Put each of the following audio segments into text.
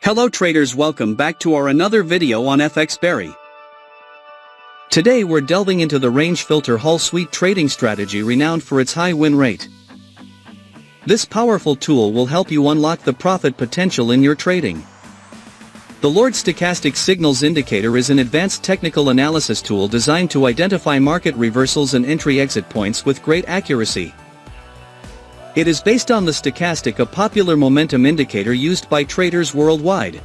Hello traders, welcome back to our another video on FxBERRY. Today we're delving into the range filter Hull suite trading strategy renowned for its high win rate. This powerful tool will help you unlock the profit potential in your trading. The Lord Stochastic Signals Indicator is an advanced technical analysis tool designed to identify market reversals and entry-exit points with great accuracy. It is based on the stochastic, a popular momentum indicator used by traders worldwide.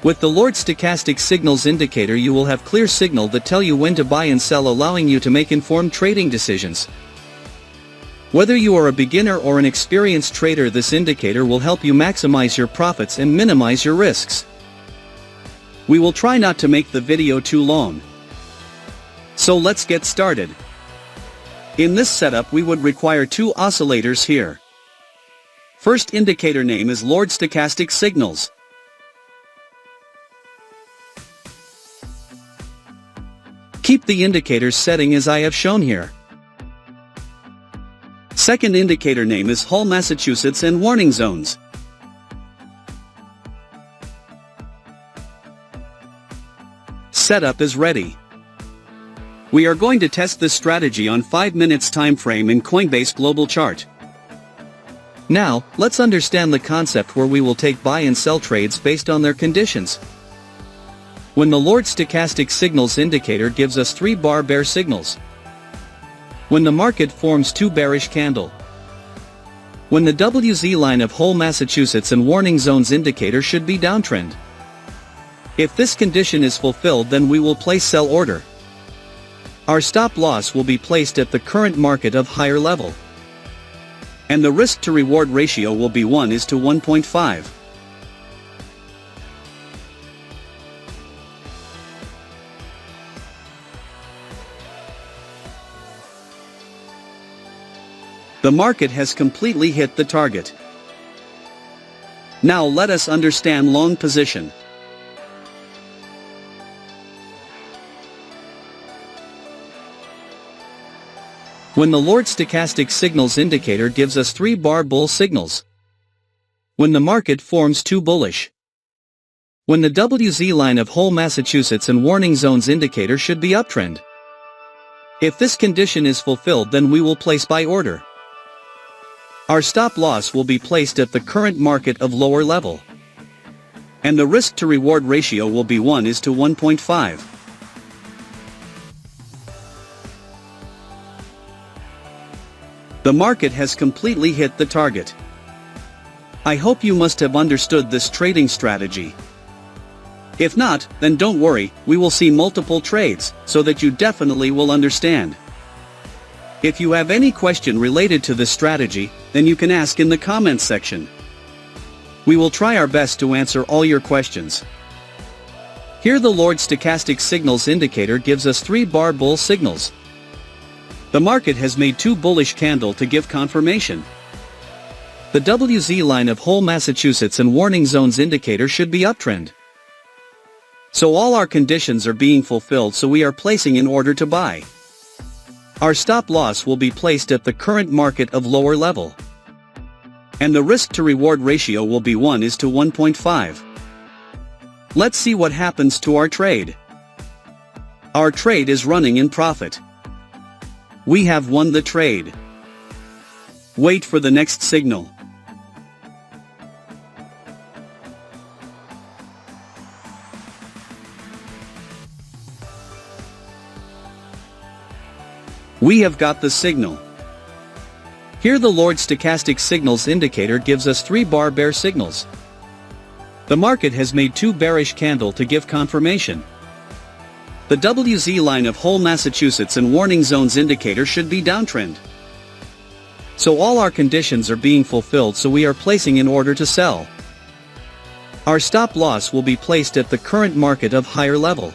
With the Lord Stochastic Signals Indicator you will have clear signal that tell you when to buy and sell, allowing you to make informed trading decisions. Whether you are a beginner or an experienced trader, this indicator will help you maximize your profits and minimize your risks. We will try not to make the video too long. So let's get started. In this setup we would require two oscillators here. First indicator name is Lord Stochastic Signals. Keep the indicator's setting as I have shown here. Second indicator name is Hull, Massachusetts and warning zones. Setup is ready. We are going to test this strategy on 5 minutes time frame in Coinbase Global Chart. Now, let's understand the concept where we will take buy and sell trades based on their conditions. When the Lord Stochastic Signals Indicator gives us 3 bar bear signals. When the market forms 2 bearish candle. When the WZ line of Hull, Massachusetts and warning zones indicator should be downtrend. If this condition is fulfilled, then we will place sell order. Our stop loss will be placed at the current market of higher level. And the risk to reward ratio will be 1:1.5. The market has completely hit the target. Now let us understand long position. When the Lord Stochastic Signals Indicator gives us 3 bar bull signals. When the market forms 2 bullish. When the WZ line of Hull, Massachusetts and warning zones indicator should be uptrend. If this condition is fulfilled, then we will place buy order. Our stop loss will be placed at the current market of lower level. And the risk to reward ratio will be 1:1.5. The market has completely hit the target. I hope you must have understood this trading strategy. If not, then don't worry, we will see multiple trades, so that you definitely will understand. If you have any question related to this strategy, then you can ask in the comments section. We will try our best to answer all your questions. Here the Lord Stochastic Signals Indicator gives us 3 bar bull signals. The market has made 2 bullish candle to give confirmation. The WZ line of Hull, Massachusetts and warning zones indicator should be uptrend. So all our conditions are being fulfilled, so we are placing in order to buy. Our stop loss will be placed at the current market of lower level. And the risk to reward ratio will be 1:1.5. Let's see what happens to our trade. Our trade is running in profit. We have won the trade. Wait for the next signal. We have got the signal. Here the Lord Stochastic Signals Indicator gives us 3 bar bear signals. The market has made 2 bearish candle to give confirmation. The WZ line of Hull, Massachusetts and warning zones indicator should be downtrend. So all our conditions are being fulfilled, so we are placing in order to sell. Our stop loss will be placed at the current market of higher level.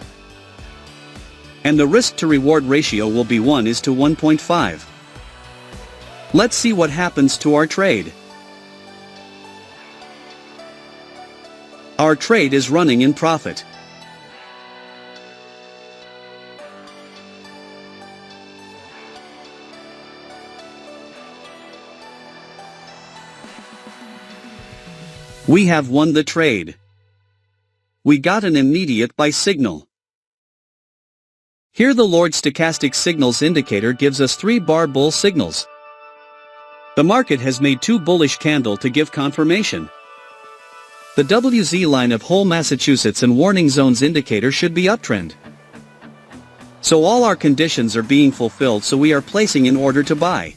And the risk to reward ratio will be 1:1.5. Let's see what happens to our trade. Our trade is running in profit. We have won the trade. We got an immediate buy signal. Here the Lord Stochastic Signals indicator gives us 3-bar bull signals. The market has made 2 bullish candles to give confirmation. The WZ line of whole Massachusetts and warning zones indicator should be uptrend. So all our conditions are being fulfilled, so we are placing an order to buy.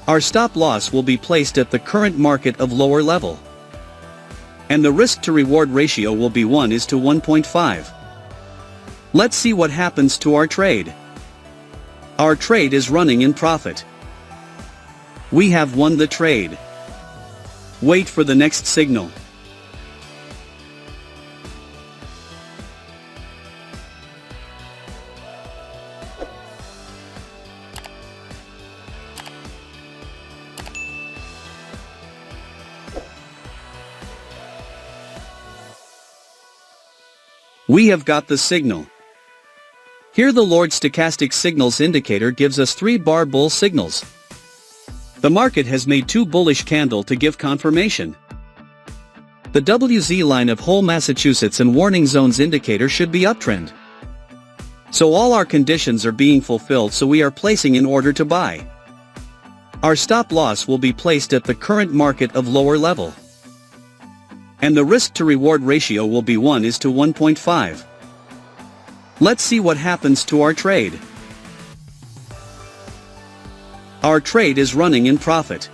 Our stop loss will be placed at the current market of lower level. And the risk to reward ratio will be 1:1.5. Let's see what happens to our trade. Our trade is running in profit. We have won the trade. Wait for the next signal. We have got the signal. Here the Lord Stochastic Signals indicator gives us 3-bar bull signals. The market has made 2 bullish candles to give confirmation. The WZ line of whole Massachusetts and warning zones indicator should be uptrend. So all our conditions are being fulfilled, so we are placing an order to buy. Our stop loss will be placed at the current market of lower level. And the risk to reward ratio will be 1:1.5. Let's see what happens to our trade. Our trade is running in profit.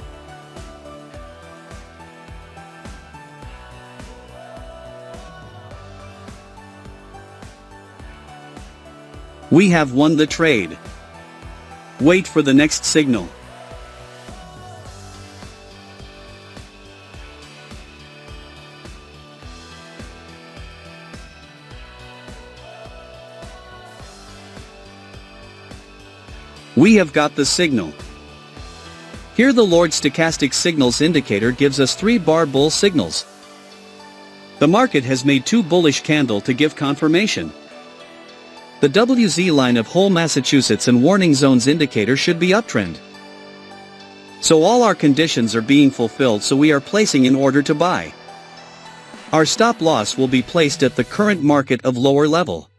We have won the trade. Wait for the next signal. We have got the signal. Here the Lord Stochastic Signals indicator gives us 3-bar bull signals. The market has made 2 bullish candles to give confirmation. The WZ line of whole Massachusetts and warning zones indicator should be uptrend. So all our conditions are being fulfilled, so we are placing an order to buy. Our stop loss will be placed at the current market of lower level.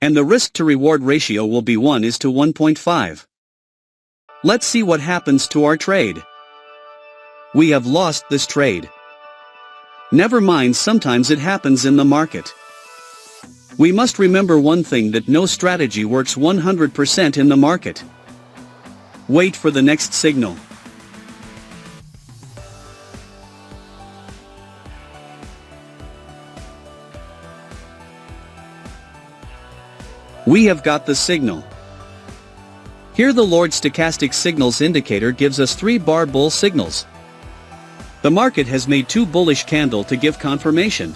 And the risk to reward ratio will be 1:1.5. Let's see what happens to our trade. We have lost this trade. Never mind, sometimes it happens in the market. We must remember one thing, that no strategy works 100% in the market. Wait for the next signal. We have got the signal. Here the Lord Stochastic Signals indicator gives us 3-bar bull signals. The market has made 2 bullish candles to give confirmation.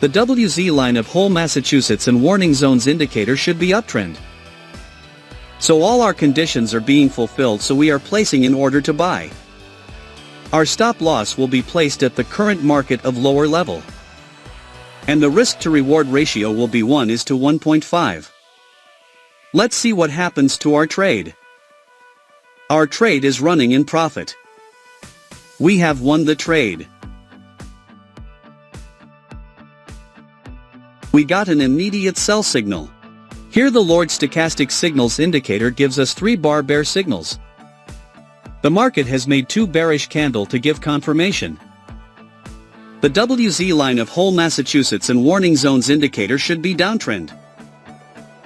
The WZ line of whole Massachusetts and warning zones indicator should be uptrend. So all our conditions are being fulfilled, so we are placing an order to buy. Our stop loss will be placed at the current market of lower level. And the risk to reward ratio will be 1:1.5. Let's see what happens to our trade. Our trade is running in profit. We have won the trade. We got an immediate sell signal. Here the Lord Stochastic Signals indicator gives us 3-bar bear signals. The market has made 2 bearish candles to give confirmation. The WZ line of whole Massachusetts and warning zones indicator should be downtrend.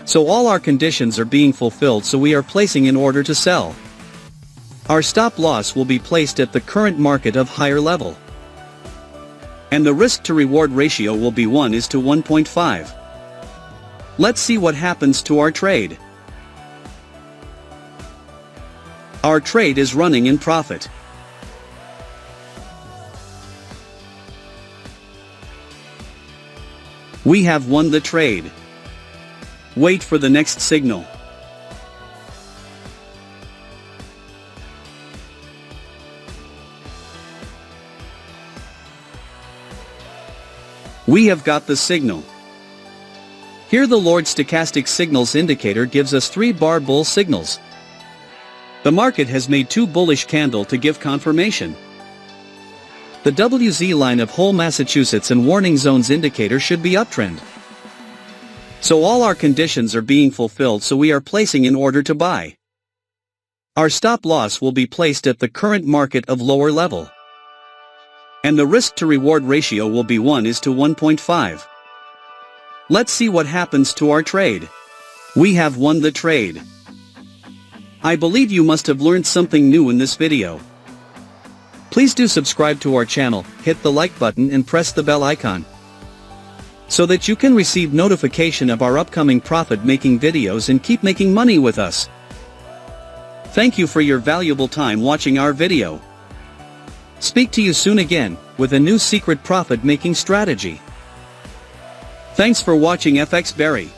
So all our conditions are being fulfilled, so we are placing an order to sell. Our stop loss will be placed at the current market of higher level. And the risk to reward ratio will be 1:1.5. Let's see what happens to our trade. Our trade is running in profit. We have won the trade. Wait for the next signal. We have got the signal. Here the Lord Stochastic Signals indicator gives us 3-bar bull signals. The market has made 2 bullish candles to give confirmation. The WZ line of whole Massachusetts and warning zones indicator should be uptrend. So all our conditions are being fulfilled, so we are placing an order to buy. Our stop loss will be placed at the current market of lower level. And the risk to reward ratio will be 1:1.5. Let's see what happens to our trade. We have won the trade. I believe you must have learned something new in this video. Please do subscribe to our channel, hit the like button and press the bell icon, so that you can receive notification of our upcoming profit-making videos and keep making money with us. Thank you for your valuable time watching our video. Speak to you soon again, with a new secret profit-making strategy. Thanks for watching FxBERRY.